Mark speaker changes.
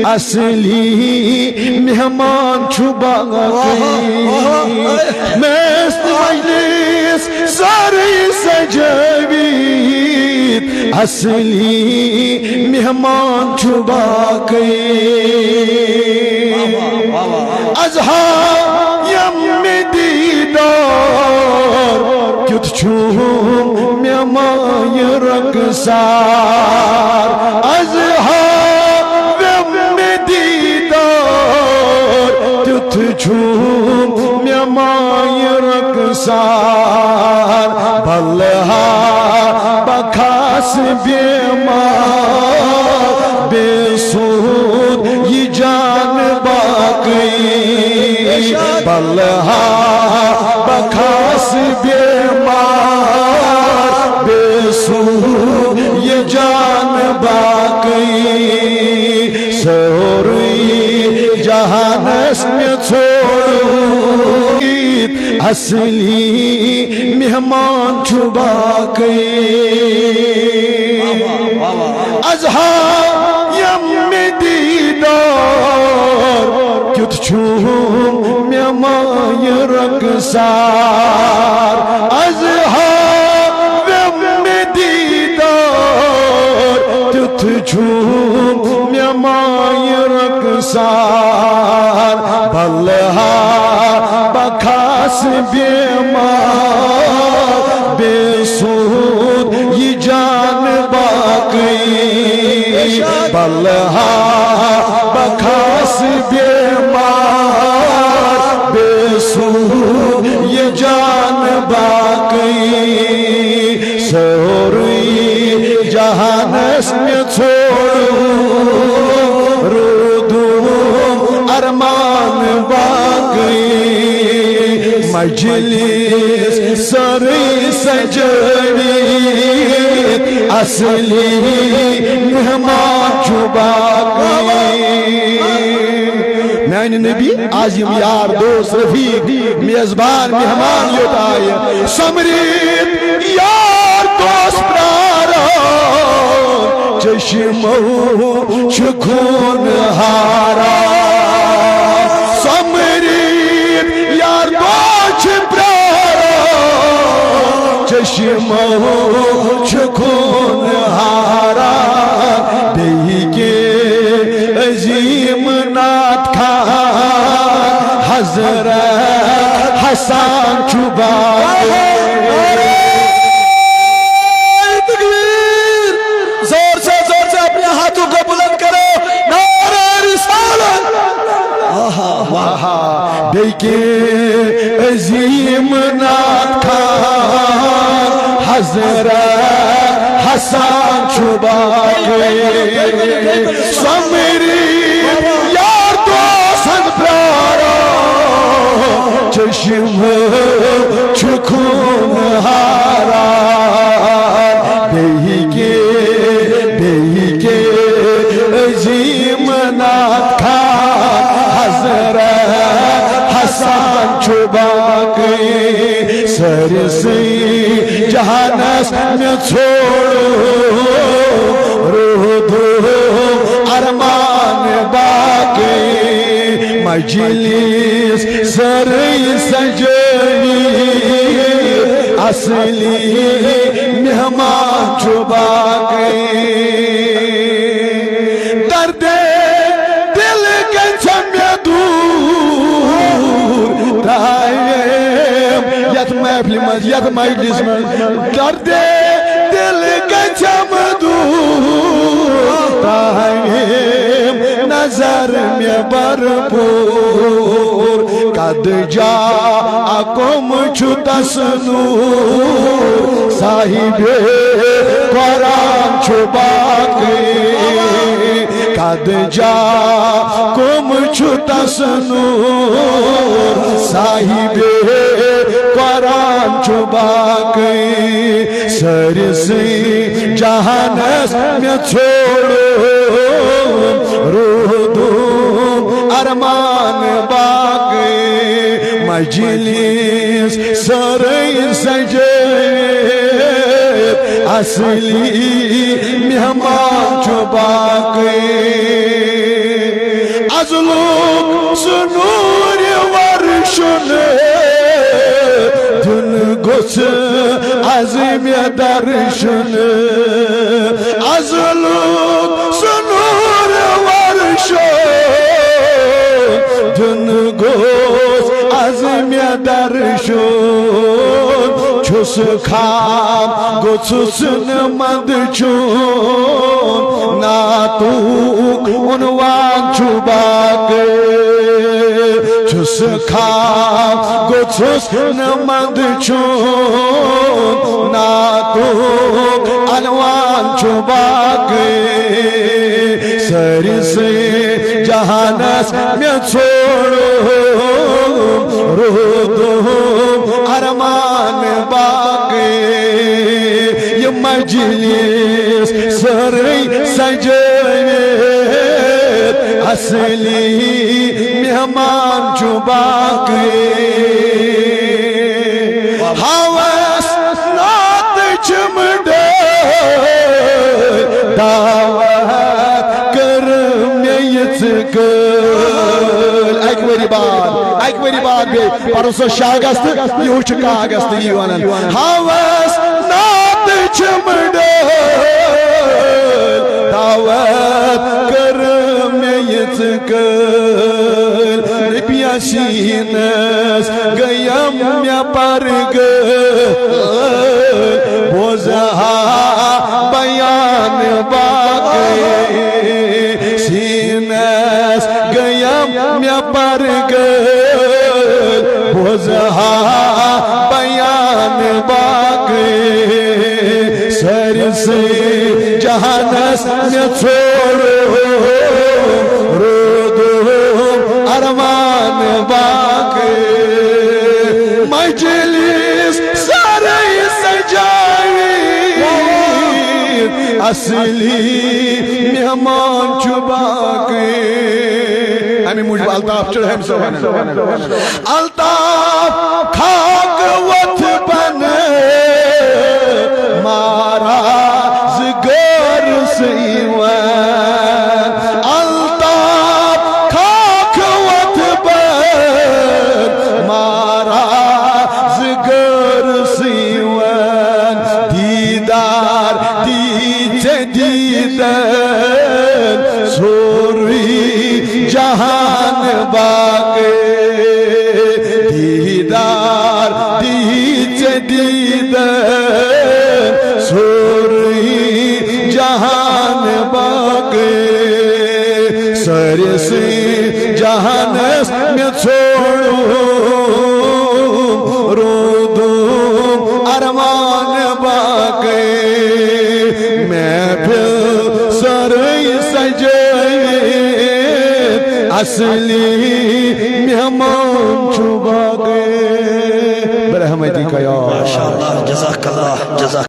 Speaker 1: اصلی مہمان چھو باقی مست مجلس ساری سجاوید اصلی مہمان چھو باقی ازہا یم دیدار کیت چھو مہمان رقصار ازہا چھوم میمائی رقصار بلہا بکھاس بیمار بے سود یہ جان باقی بلہا بکھاس بیمار بے سود یہ جان باقی سوری جہانس میں چھوڑید اصلی مہمان چھو باقی ازہا یم دیدار کیت چھو مہمان رقصار ازہا یم دیدار کیت چھو مہمان رقصار بلہا بکھاس بیمار بے سود یہ جان باقی بلہا بکھاس بیمار بے سود یہ جان باقی سوری جہانس میں چھوڑو ارمان باقی مجلس سری سجاوید اصلی مہمان چھو باقی میانی نبی عظیم یار دوست رفیق میزبان مہمان یوت آئے سمرید یار دوست پرارا چشمو چکون ہارا سمرید یار دوست پرارا چشمو چکون ہارا بی کے عظیم نات خان حضرت حسان چھبا دیکھے عظیم نات خان حضرت حسان چھبا سمری یار دوست پرارا چشم چکون ہارا دیکھے عظیم نات خان حضرت حسان چھبا سرسی جہانس میں چھوڑو دو ارمان باقی مجلس سری سجاوید اصلی مہمان چھبا درد دل گنچم دور یت محفل مز یت مجلس مز درد دل گچم دور نظر میں بھرپور قد جاءکم چھو تسنور صاحب قرآن چھو باقی قد جاءکم چھو تسنور صاحب قرآن چھو باقی سرسی جہانس میں چھوڑو روح دو ارمان باقی مجلس سری سجاوید اصلی مہمان چھو باقی درشن دن گوس عظیم درشن ازلوک سنور ورشو دن گوس عظیم درشن چھس خام گوسس نمد چون ناتوک عنوان چھباگے چھس خام گوسس نمد چون ناتوک عنوان چھباگے سری سے جہانس میں چھوڑو رودم ارمان باقی یہ مجلس سری سجیت اصلی مہمان جو باقی حواس نات چمڑے دعوت کرم یتکل ایک بری بات گئی پرسو شاہ گست یہ چکا گست یہ ونن حواس نات چمڑے دعوت کرم یتکل نبی سینس گیم یا پرگل بوزہا بیان باقی سینس گیم یا پرگل بوزہا بیان باقی سر سے جہانس میں چھوڑو رودم ارمان باقی مجلس ساری سجائی اصلی مہمان چھباقی ہمیں مجھے الطاف چڑھ ہم سوانا الطاف کھاک وط بنے مارا زگر سیوان الطاف کھاک وط بن مارا زگر سیوان دیدار دیچے دیدن سوری جہان باقی دیدار دیچے دیدن سوری جہان باقی سر سے جہانس میں چھوڑو رودم ارمان باقی میں پھر سری سجیت اصلی مہمان چھباگے برحمتی کا یا
Speaker 2: ماشاءاللہ جزاک اللہ جزاک